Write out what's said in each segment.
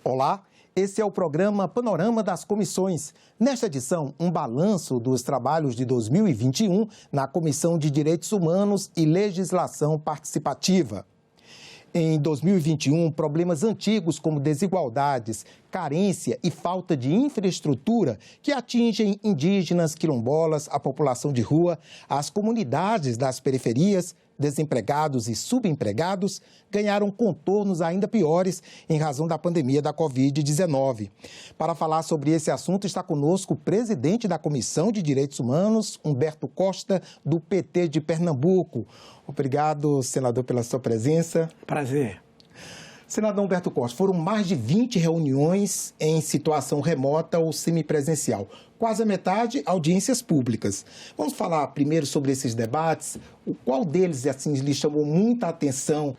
Olá, esse é o programa Panorama das Comissões. Nesta edição, um balanço dos trabalhos de 2021 na Comissão de Direitos Humanos e Legislação Participativa. Em 2021, problemas antigos como desigualdades, carência e falta de infraestrutura que atingem indígenas, quilombolas, a população de rua, as comunidades das periferias, desempregados e subempregados, ganharam contornos ainda piores em razão da pandemia da Covid-19. Para falar sobre esse assunto, está conosco o presidente da Comissão de Direitos Humanos, Humberto Costa, do PT de Pernambuco. Obrigado, senador, pela sua presença. Prazer. Senador Humberto Costa, foram mais de 20 reuniões em situação remota ou semipresencial. Quase a metade, audiências públicas. Vamos falar primeiro sobre esses debates. Qual deles, assim, lhe chamou muita atenção?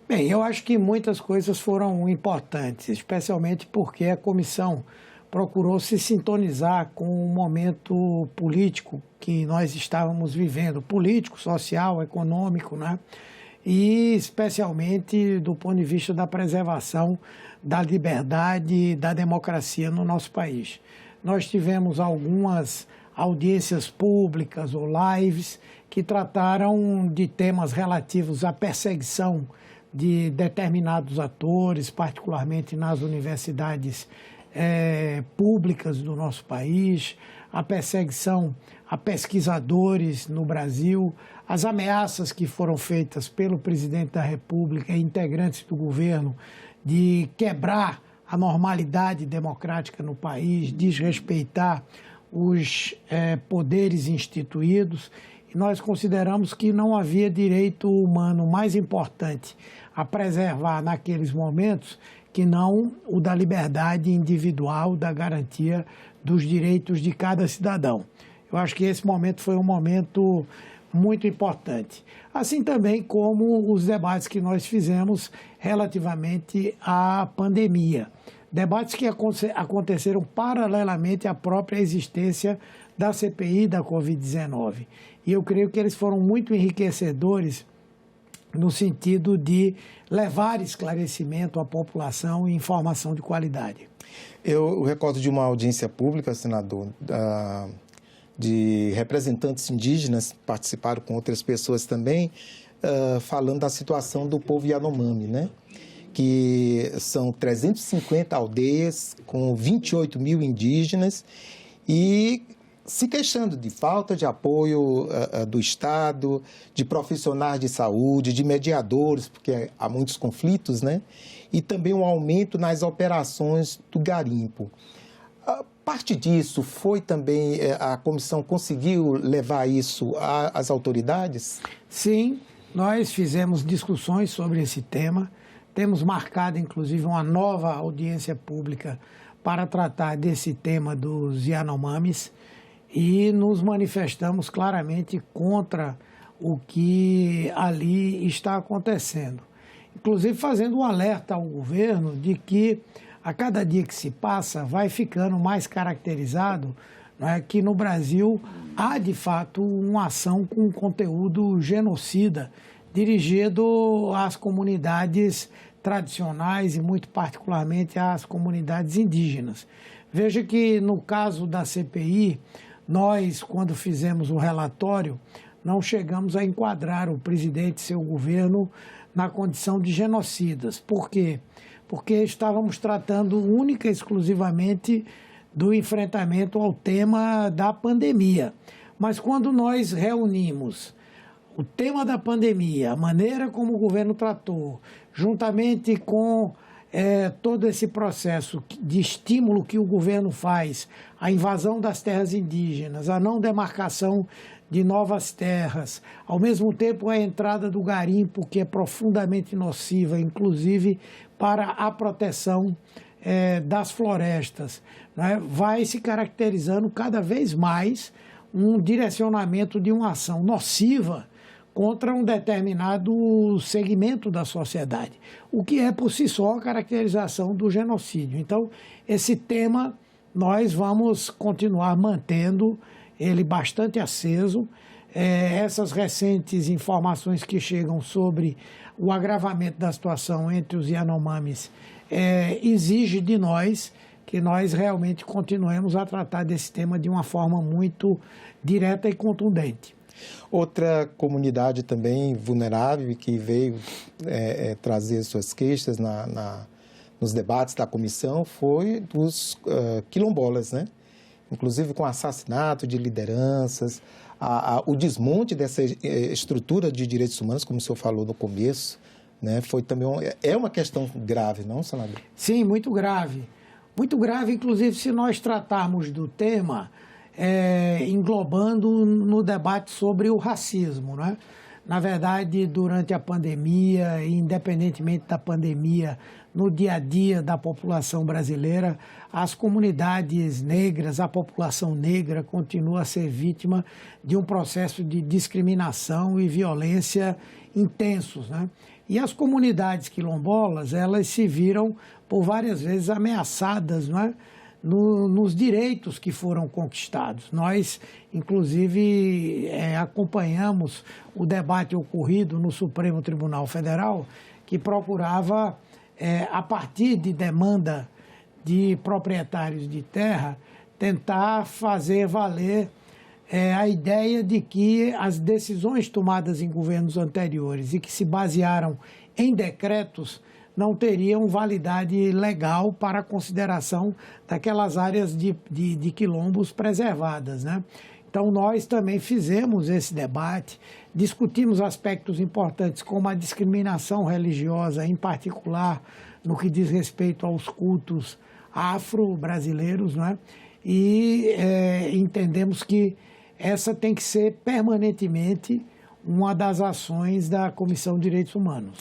Bem, eu acho que muitas coisas foram importantes, especialmente porque a comissão procurou se sintonizar com o momento político que nós estávamos vivendo, político, social, econômico, né? E especialmente do ponto de vista da preservação da liberdade e da democracia no nosso país. Nós tivemos algumas audiências públicas ou lives que trataram de temas relativos à perseguição de determinados atores, particularmente nas universidades públicas do nosso país, a perseguição a pesquisadores no Brasil, as ameaças que foram feitas pelo presidente da República e integrantes do governo de quebrar a normalidade democrática no país, desrespeitar os poderes instituídos. E nós consideramos que não havia direito humano mais importante a preservar naqueles momentos que não o da liberdade individual, da garantia dos direitos de cada cidadão. Eu acho que esse momento foi um momento muito importante. Assim também como os debates que nós fizemos relativamente à pandemia. Debates que aconteceram paralelamente à própria existência da CPI da Covid-19. E eu creio que eles foram muito enriquecedores no sentido de levar esclarecimento à população e informação de qualidade. Eu recordo de uma audiência pública, senador, de representantes indígenas, participaram com outras pessoas também, falando da situação do povo Yanomami, né? Que são 350 aldeias com 28 mil indígenas e se queixando de falta de apoio do Estado, de profissionais de saúde, de mediadores, porque há muitos conflitos, né? E também um aumento nas operações do garimpo. Parte disso foi também, a comissão conseguiu levar isso às autoridades? Sim, nós fizemos discussões sobre esse tema. Temos marcado, inclusive, uma nova audiência pública para tratar desse tema dos Yanomamis e nos manifestamos claramente contra o que ali está acontecendo. Inclusive fazendo um alerta ao governo de que a cada dia que se passa vai ficando mais caracterizado, né, que no Brasil há de fato uma ação com conteúdo genocida dirigido às comunidades tradicionais e muito particularmente às comunidades indígenas. Veja que no caso da CPI, nós, quando fizemos o relatório, não chegamos a enquadrar o presidente e seu governo na condição de genocidas. Por quê? Porque estávamos tratando única e exclusivamente do enfrentamento ao tema da pandemia. Mas quando nós reunimos o tema da pandemia, a maneira como o governo tratou, juntamente com todo esse processo de estímulo que o governo faz, a invasão das terras indígenas, a não demarcação de novas terras, ao mesmo tempo a entrada do garimpo, que é profundamente nociva, inclusive para a proteção das florestas, né? Vai se caracterizando cada vez mais um direcionamento de uma ação nociva contra um determinado segmento da sociedade, o que é por si só a caracterização do genocídio. Então, esse tema nós vamos continuar mantendo ele bastante aceso. Essas recentes informações que chegam sobre o agravamento da situação entre os Yanomamis exige de nós que nós realmente continuemos a tratar desse tema de uma forma muito direta e contundente. Outra comunidade também vulnerável que veio trazer suas queixas nos debates da comissão foi dos quilombolas, né? Inclusive com assassinato de lideranças, o desmonte dessa estrutura de direitos humanos, como o senhor falou no começo, né? Foi também uma questão grave, não, senador? Sim, muito grave. Muito grave, inclusive, se nós tratarmos do tema englobando no debate sobre o racismo, né? Na verdade, durante a pandemia, independentemente da pandemia, no dia a dia da população brasileira, as comunidades negras, a população negra continua a ser vítima de um processo de discriminação e violência intensos, né? E as comunidades quilombolas, elas se viram por várias vezes ameaçadas, não é? Nos direitos que foram conquistados. Nós, inclusive, acompanhamos o debate ocorrido no Supremo Tribunal Federal, que procurava, a partir de demanda de proprietários de terra, tentar fazer valer a ideia de que as decisões tomadas em governos anteriores e que se basearam em decretos não teriam validade legal para a consideração daquelas áreas de quilombos preservadas, né? Então, nós também fizemos esse debate, discutimos aspectos importantes como a discriminação religiosa, em particular no que diz respeito aos cultos afro-brasileiros, né? E entendemos que essa tem que ser permanentemente uma das ações da Comissão de Direitos Humanos.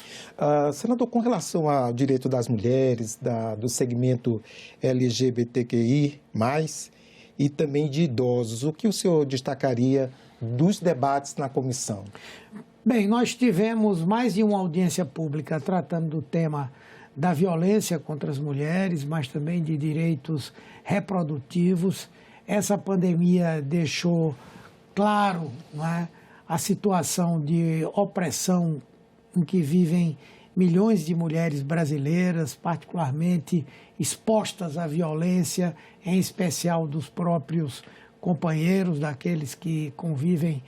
Senador, com relação ao direito das mulheres, do segmento LGBTQI+, e também de idosos, o que o senhor destacaria dos debates na comissão? Bem, nós tivemos mais de uma audiência pública tratando do tema da violência contra as mulheres, mas também de direitos reprodutivos. Essa pandemia deixou claro, não é, a situação de opressão em que vivem milhões de mulheres brasileiras, particularmente expostas à violência, em especial dos próprios companheiros, daqueles que convivem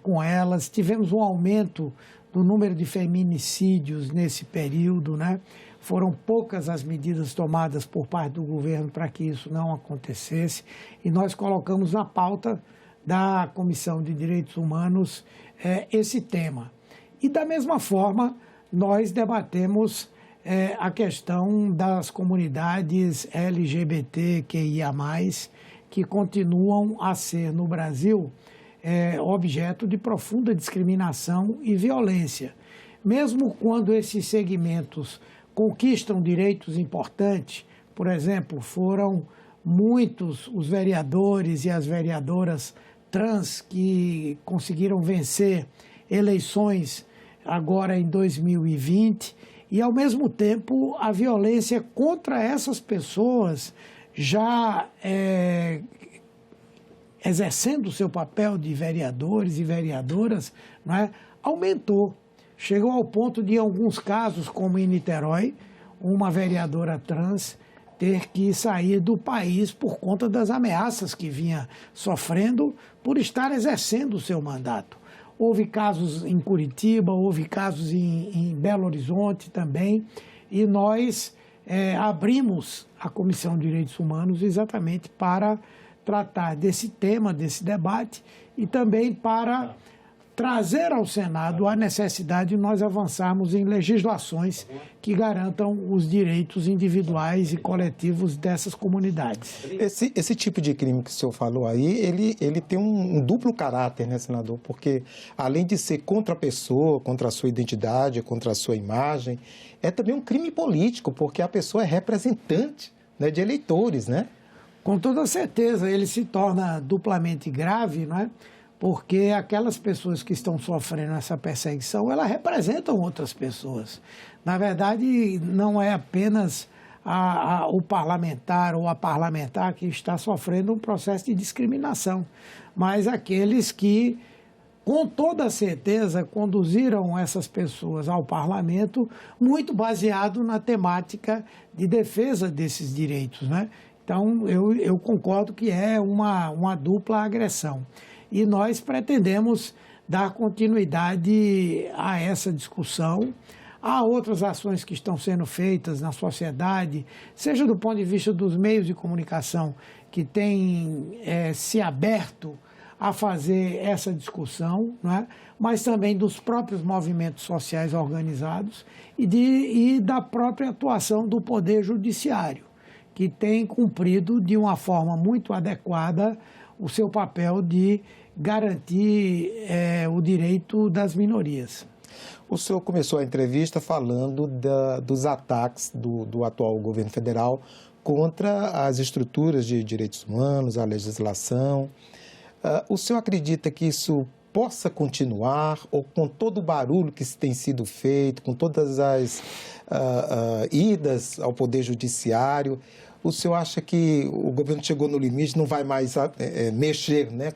com elas. Tivemos um aumento do número de feminicídios nesse período, né? Foram poucas as medidas tomadas por parte do governo para que isso não acontecesse, e nós colocamos na pauta da Comissão de Direitos Humanos esse tema. E, da mesma forma, nós debatemos a questão das comunidades LGBTQIA+, que continuam a ser, no Brasil, objeto de profunda discriminação e violência. Mesmo quando esses segmentos conquistam direitos importantes, por exemplo, foram muitos os vereadores e as vereadoras trans que conseguiram vencer eleições agora em 2020, e, ao mesmo tempo, a violência contra essas pessoas já exercendo o seu papel de vereadores e vereadoras, não é, aumentou. Chegou ao ponto de, em alguns casos, como em Niterói, uma vereadora trans ter que sair do país por conta das ameaças que vinha sofrendo por estar exercendo o seu mandato. Houve casos em Curitiba, houve casos em Belo Horizonte também, e nós abrimos a Comissão de Direitos Humanos exatamente para tratar desse tema, desse debate, e também para trazer ao Senado a necessidade de nós avançarmos em legislações que garantam os direitos individuais e coletivos dessas comunidades. Esse tipo de crime que o senhor falou aí, ele tem um duplo caráter, né, senador? Porque, além de ser contra a pessoa, contra a sua identidade, contra a sua imagem, é também um crime político, porque a pessoa é representante, né, de eleitores, né? Com toda certeza, ele se torna duplamente grave, não é? Porque aquelas pessoas que estão sofrendo essa perseguição, elas representam outras pessoas. Na verdade, não é apenas o parlamentar ou a parlamentar que está sofrendo um processo de discriminação, mas aqueles que com toda certeza, conduziram essas pessoas ao parlamento muito baseado na temática de defesa desses direitos, né? Então, eu concordo que é uma dupla agressão. E nós pretendemos dar continuidade a essa discussão. Há outras ações que estão sendo feitas na sociedade, seja do ponto de vista dos meios de comunicação, que têm se aberto a fazer essa discussão, né? Mas também dos próprios movimentos sociais organizados e da própria atuação do Poder Judiciário, que tem cumprido de uma forma muito adequada o seu papel de garantir o direito das minorias. O senhor começou a entrevista falando dos ataques do atual governo federal contra as estruturas de direitos humanos, a legislação. O senhor acredita que isso possa continuar, ou com todo o barulho que tem sido feito, com todas as idas ao Poder Judiciário, o senhor acha que o governo chegou no limite, não vai mais mexer, né,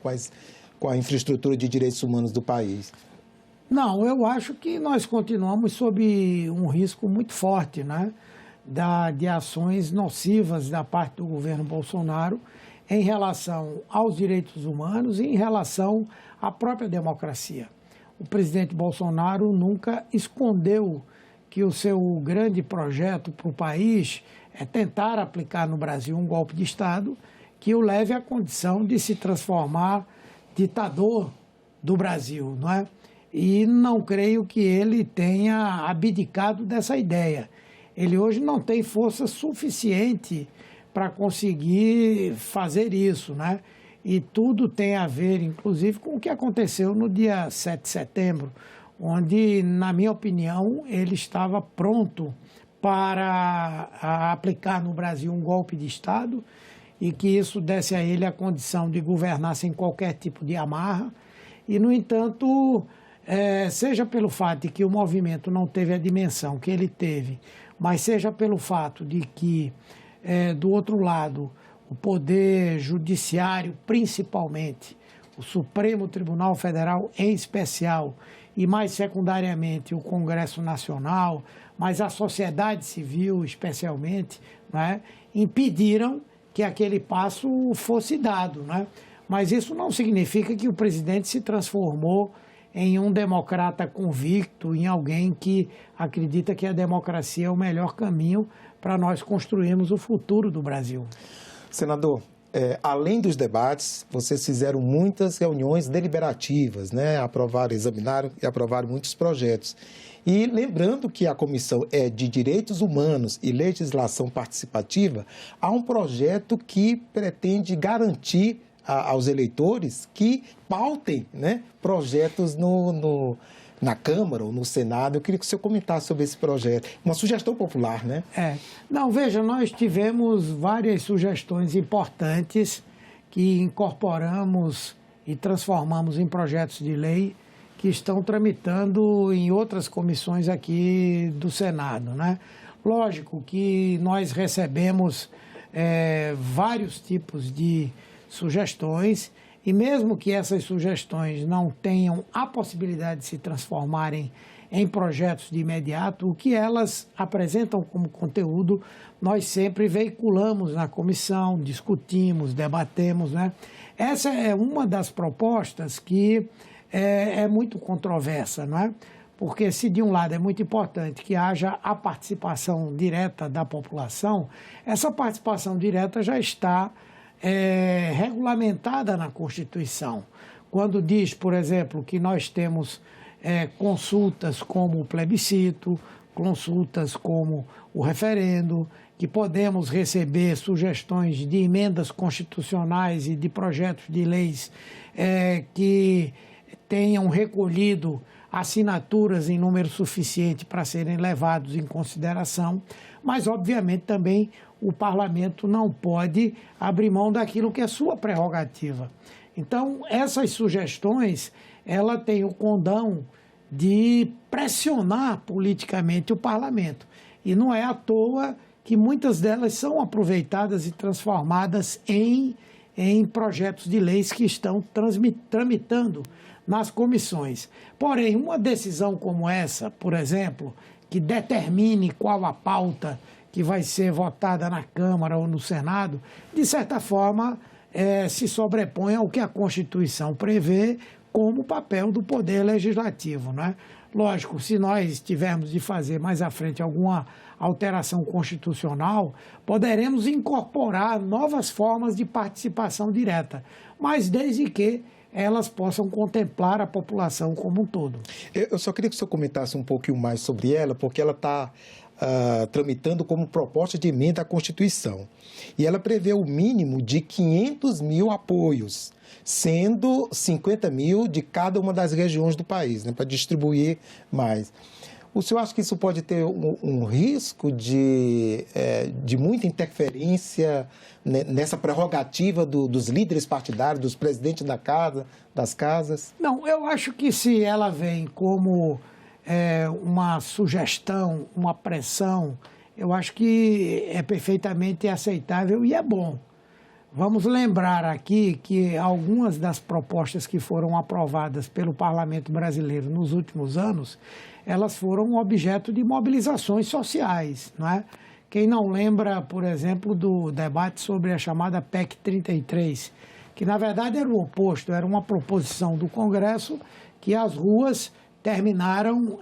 com a infraestrutura de direitos humanos do país? Não, eu acho que nós continuamos sob um risco muito forte, né, de ações nocivas da parte do governo Bolsonaro em relação aos direitos humanos e em relação à própria democracia. O presidente Bolsonaro nunca escondeu que o seu grande projeto para o país é tentar aplicar no Brasil um golpe de Estado que o leve à condição de se transformar ditador do Brasil, não é? E não creio que ele tenha abdicado dessa ideia. Ele hoje não tem força suficiente para conseguir fazer isso, né? E tudo tem a ver, inclusive, com o que aconteceu no dia 7 de setembro, onde, na minha opinião, ele estava pronto para aplicar no Brasil um golpe de Estado e que isso desse a ele a condição de governar sem qualquer tipo de amarra. E, no entanto, seja pelo fato de que o movimento não teve a dimensão que ele teve, mas seja pelo fato de que, do outro lado, o Poder Judiciário, principalmente, o Supremo Tribunal Federal em especial, e mais secundariamente o Congresso Nacional, mas a sociedade civil especialmente, né, impediram que aquele passo fosse dado, né? Mas isso não significa que o presidente se transformou em um democrata convicto, em alguém que acredita que a democracia é o melhor caminho para nós construirmos o futuro do Brasil. Senador, além dos debates, vocês fizeram muitas reuniões deliberativas, né? Examinaram e aprovaram muitos projetos. E lembrando que a Comissão é de Direitos Humanos e Legislação Participativa, há um projeto que pretende garantir aos eleitores que pautem, né, projetos na Câmara ou no Senado. Eu queria que o senhor comentasse sobre esse projeto. Uma sugestão popular, né? Não, veja, nós tivemos várias sugestões importantes que incorporamos e transformamos em projetos de lei que estão tramitando em outras comissões aqui do Senado, né? Lógico que nós recebemos vários tipos de sugestões, e mesmo que essas sugestões não tenham a possibilidade de se transformarem em projetos de imediato, o que elas apresentam como conteúdo, nós sempre veiculamos na comissão, discutimos, debatemos, né? Essa é uma das propostas que é muito controversa, não é? Porque se de um lado é muito importante que haja a participação direta da população, essa participação direta já está regulamentada na Constituição. Quando diz, por exemplo, que nós temos consultas como o plebiscito, consultas como o referendo, que podemos receber sugestões de emendas constitucionais e de projetos de leis que tenham recolhido assinaturas em número suficiente para serem levados em consideração, mas, obviamente, também o parlamento não pode abrir mão daquilo que é sua prerrogativa. Então, essas sugestões, ela tem o condão de pressionar politicamente o parlamento. E não é à toa que muitas delas são aproveitadas e transformadas em em projetos de leis que estão tramitando nas comissões. Porém, uma decisão como essa, por exemplo, que determine qual a pauta que vai ser votada na Câmara ou no Senado, de certa forma, se sobrepõe ao que a Constituição prevê como papel do Poder Legislativo, não é? Lógico, se nós tivermos de fazer mais à frente alguma alteração constitucional, poderemos incorporar novas formas de participação direta, mas desde que elas possam contemplar a população como um todo. Eu só queria que o senhor comentasse um pouquinho mais sobre ela, porque ela está tramitando como proposta de emenda à Constituição. E ela prevê o mínimo de 500 mil apoios, sendo 50 mil de cada uma das regiões do país, né, para distribuir mais. O senhor acha que isso pode ter um risco de muita interferência nessa prerrogativa dos líderes partidários, dos presidentes das casas? Não, eu acho que se ela vem como uma sugestão, uma pressão, eu acho que é perfeitamente aceitável e é bom. Vamos lembrar aqui que algumas das propostas que foram aprovadas pelo Parlamento brasileiro nos últimos anos, elas foram objeto de mobilizações sociais, não é? Quem não lembra, por exemplo, do debate sobre a chamada PEC 33, que na verdade era o oposto, era uma proposição do Congresso que as ruas terminaram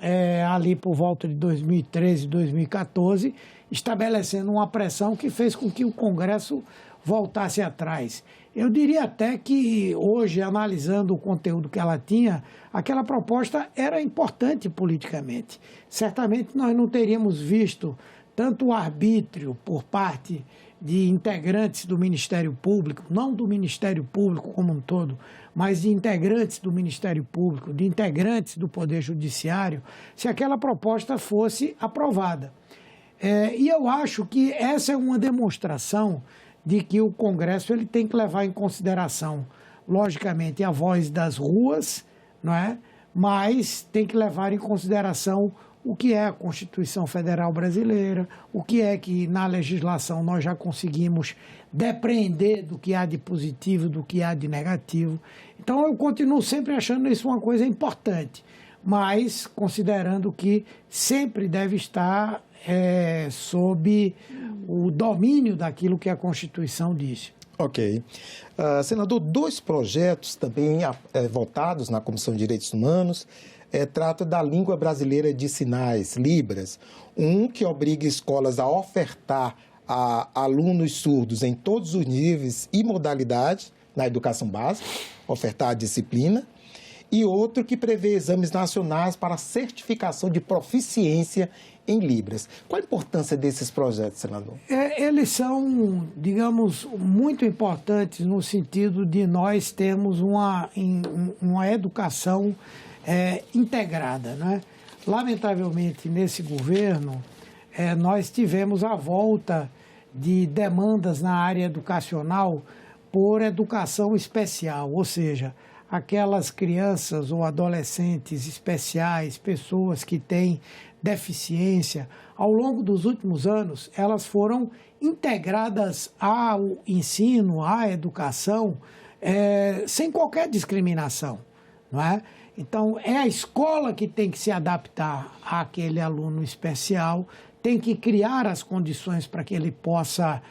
ali por volta de 2013, 2014, estabelecendo uma pressão que fez com que o Congresso voltasse atrás. Eu diria até que hoje, analisando o conteúdo que ela tinha, aquela proposta era importante politicamente. Certamente nós não teríamos visto tanto o arbítrio por parte de integrantes do Ministério Público, não do Ministério Público como um todo, mas de integrantes do Ministério Público, de integrantes do Poder Judiciário, se aquela proposta fosse aprovada. E eu acho que essa é uma demonstração de que o Congresso ele tem que levar em consideração, logicamente, a voz das ruas, não é? Mas tem que levar em consideração o que é a Constituição Federal Brasileira, o que é que na legislação nós já conseguimos depreender do que há de positivo, do que há de negativo. Então, eu continuo sempre achando isso uma coisa importante, mas considerando que sempre deve estar sob o domínio daquilo que a Constituição diz. Ok. Senador, 2 projetos também votados na Comissão de Direitos Humanos trata da língua brasileira de sinais, Libras. Um que obriga escolas a ofertar a alunos surdos em todos os níveis e modalidades na educação básica, ofertar a disciplina. E outro que prevê exames nacionais para certificação de proficiência em Libras. Qual a importância desses projetos, senador? Eles são, digamos, muito importantes no sentido de nós termos uma educação integrada, né? Lamentavelmente, nesse governo, nós tivemos a volta de demandas na área educacional por educação especial, ou seja, aquelas crianças ou adolescentes especiais, pessoas que têm deficiência, ao longo dos últimos anos, elas foram integradas ao ensino, à educação, sem qualquer discriminação, não é? Então, é a escola que tem que se adaptar àquele aluno especial, tem que criar as condições para que ele possa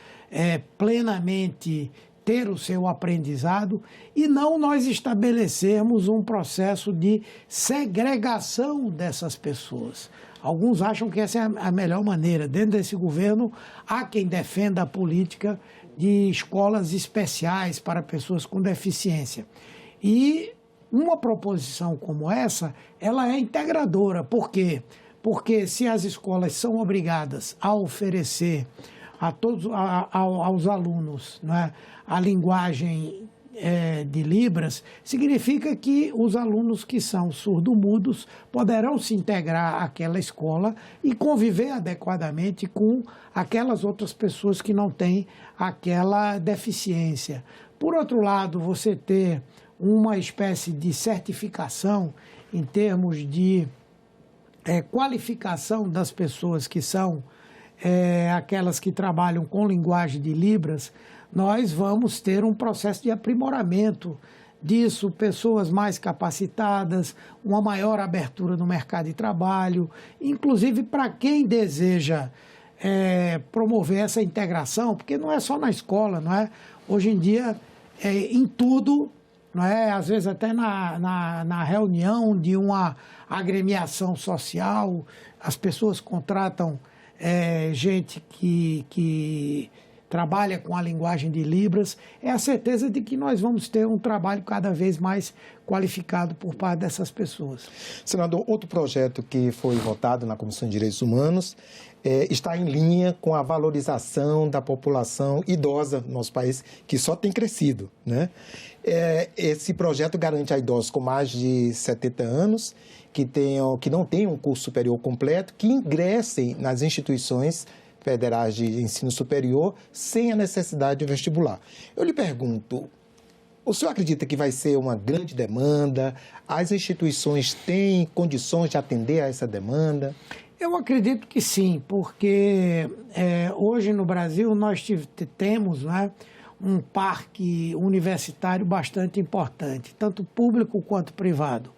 plenamente ter o seu aprendizado e não nós estabelecermos um processo de segregação dessas pessoas. Alguns acham que essa é a melhor maneira. Dentro desse governo, há quem defenda a política de escolas especiais para pessoas com deficiência. E uma proposição como essa, ela é integradora. Por quê? Porque se as escolas são obrigadas a oferecer a todos, aos alunos, né, a linguagem de Libras, significa que os alunos que são surdo-mudos poderão se integrar àquela escola e conviver adequadamente com aquelas outras pessoas que não têm aquela deficiência. Por outro lado, você ter uma espécie de certificação em termos de qualificação das pessoas que são aquelas que trabalham com linguagem de Libras, nós vamos ter um processo de aprimoramento disso, pessoas mais capacitadas, uma maior abertura no mercado de trabalho, inclusive para quem deseja promover essa integração, porque não é só na escola, não é? Hoje em dia, em tudo, não é? Às vezes até na reunião de uma agremiação social, as pessoas contratam gente que trabalha com a linguagem de Libras, é a certeza de que nós vamos ter um trabalho cada vez mais qualificado por parte dessas pessoas. Senador, outro projeto que foi votado na Comissão de Direitos Humanos está em linha com a valorização da população idosa no nosso país, que só tem crescido, né? Esse projeto garante a idosos com mais de 70 anos, que não tenham um curso superior completo, que ingressem nas instituições federais de ensino superior sem a necessidade de vestibular. Eu lhe pergunto, o senhor acredita que vai ser uma grande demanda? As instituições têm condições de atender a essa demanda? Eu acredito que sim, porque hoje no Brasil nós temos, né, um parque universitário bastante importante, tanto público quanto privado.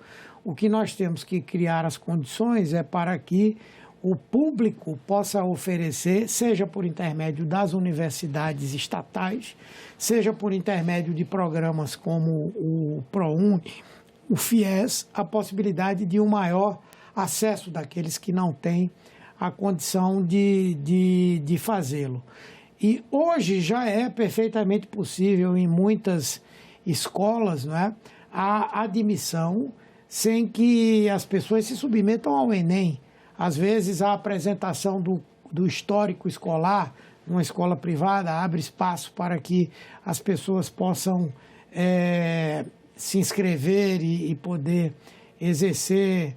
O que nós temos que criar as condições é para que o público possa oferecer, seja por intermédio das universidades estatais, seja por intermédio de programas como o ProUni, o FIES, a possibilidade de um maior acesso daqueles que não têm a condição de fazê-lo. E hoje já é perfeitamente possível em muitas escolas, não é, a admissão sem que as pessoas se submetam ao Enem. Às vezes, a apresentação do histórico escolar, numa escola privada, abre espaço para que as pessoas possam se inscrever e poder exercer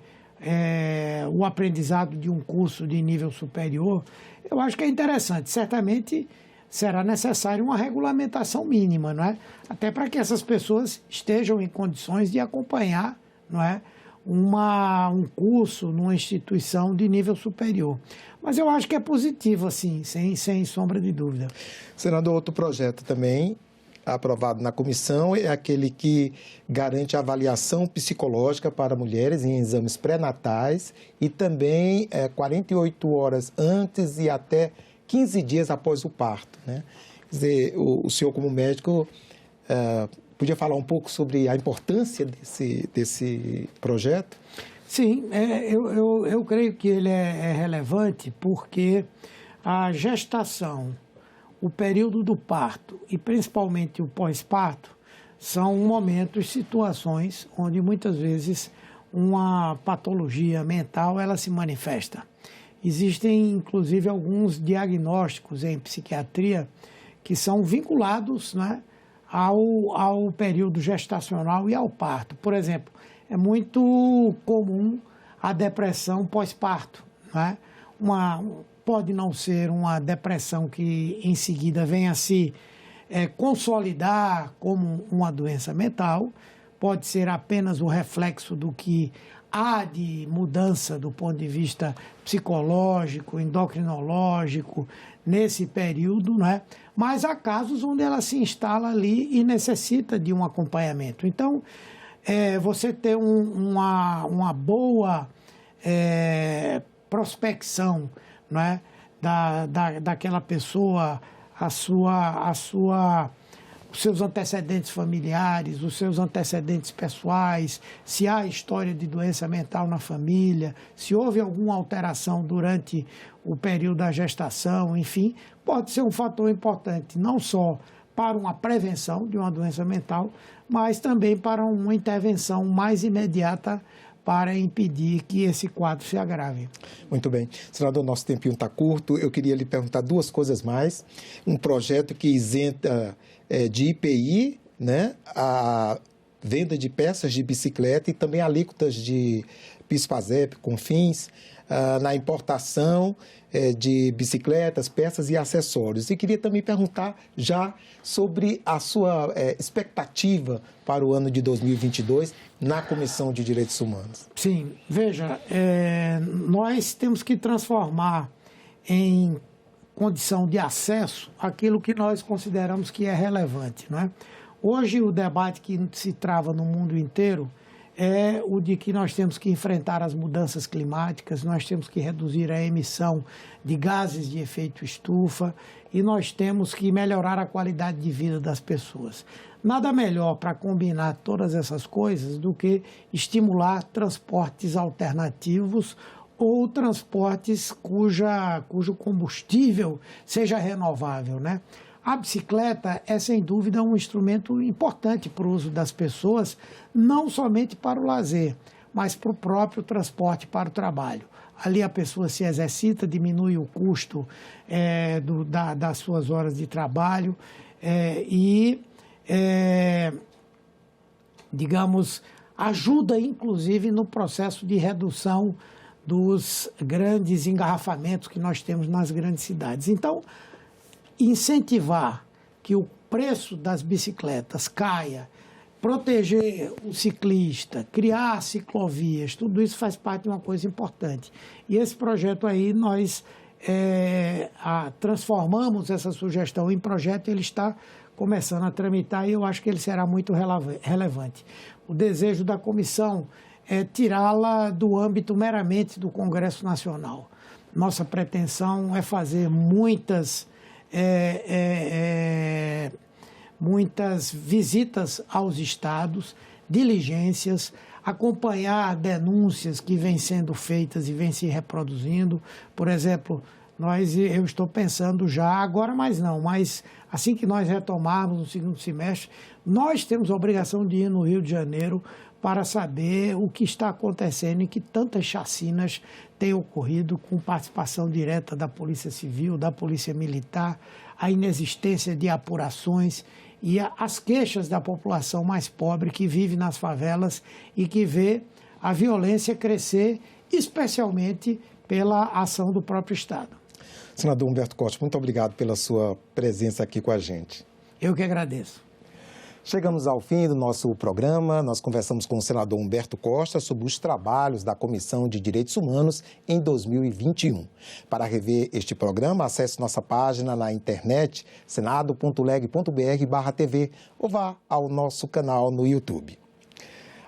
o aprendizado de um curso de nível superior. Eu acho que é interessante. Certamente será necessária uma regulamentação mínima, não é? Até para que essas pessoas estejam em condições de acompanhar, não é, um curso numa instituição de nível superior. Mas eu acho que é positivo, assim, sem sombra de dúvida. Senador, outro projeto também aprovado na comissão é aquele que garante a avaliação psicológica para mulheres em exames pré-natais e também 48 horas antes e até 15 dias após o parto, né? Quer dizer, o senhor como médico podia falar um pouco sobre a importância desse projeto? Sim, eu creio que ele é relevante porque a gestação, o período do parto e principalmente o pós-parto são momentos, situações onde muitas vezes uma patologia mental ela se manifesta. Existem inclusive alguns diagnósticos em psiquiatria que são vinculados, né, ao período gestacional e ao parto. Por exemplo, é muito comum a depressão pós-parto, né? Pode não ser uma depressão que em seguida venha a se consolidar como uma doença mental, pode ser apenas o reflexo do que há de mudança do ponto de vista psicológico, endocrinológico, nesse período, né? Mas há casos onde ela se instala ali e necessita de um acompanhamento. Então, você ter uma boa prospecção, não é, daquela pessoa, os seus antecedentes familiares, os seus antecedentes pessoais, se há história de doença mental na família, se houve alguma alteração durante o período da gestação, enfim, pode ser um fator importante, não só para uma prevenção de uma doença mental, mas também para uma intervenção mais imediata para impedir que esse quadro se agrave. Muito bem. Senador, nosso tempinho está curto. Eu queria lhe perguntar duas coisas mais. Um projeto que isenta de IPI, né, a venda de peças de bicicleta e também alíquotas de PIS/PASEP, CONFINS, na importação de bicicletas, peças e acessórios. E queria também perguntar já sobre a sua expectativa para o ano de 2022 na Comissão de Direitos Humanos. Sim, veja, nós temos que transformar em condição de acesso àquilo que nós consideramos que é relevante, não é? Hoje, o debate que se trava no mundo inteiro é o de que nós temos que enfrentar as mudanças climáticas, nós temos que reduzir a emissão de gases de efeito estufa e nós temos que melhorar a qualidade de vida das pessoas. Nada melhor para combinar todas essas coisas do que estimular transportes alternativos ou transportes cujo combustível seja renovável, né? A bicicleta é, sem dúvida, um instrumento importante para o uso das pessoas, não somente para o lazer, mas para o próprio transporte para o trabalho. Ali a pessoa se exercita, diminui o custo das suas horas de trabalho digamos, ajuda, inclusive, no processo de redução dos grandes engarrafamentos que nós temos nas grandes cidades. Então, incentivar que o preço das bicicletas caia, proteger o ciclista, criar ciclovias, tudo isso faz parte de uma coisa importante. E esse projeto aí, nós transformamos essa sugestão em projeto, ele está começando a tramitar e eu acho que ele será muito relevante. O desejo da comissão é tirá-la do âmbito meramente do Congresso Nacional. Nossa pretensão é fazer muitas visitas aos estados, diligências, acompanhar denúncias que vêm sendo feitas e vêm se reproduzindo. Por exemplo, eu estou pensando já, agora mais não, mas assim que nós retomarmos no segundo semestre, nós temos a obrigação de ir no Rio de Janeiro para saber o que está acontecendo e que tantas chacinas têm ocorrido com participação direta da Polícia Civil, da Polícia Militar, a inexistência de apurações e as queixas da população mais pobre que vive nas favelas e que vê a violência crescer, especialmente pela ação do próprio Estado. Senador Humberto Costa, muito obrigado pela sua presença aqui com a gente. Eu que agradeço. Chegamos ao fim do nosso programa. Nós conversamos com o senador Humberto Costa sobre os trabalhos da Comissão de Direitos Humanos em 2021. Para rever este programa, acesse nossa página na internet senado.leg.br/tv ou vá ao nosso canal no YouTube.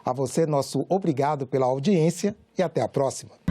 A você, nosso obrigado pela audiência e até a próxima.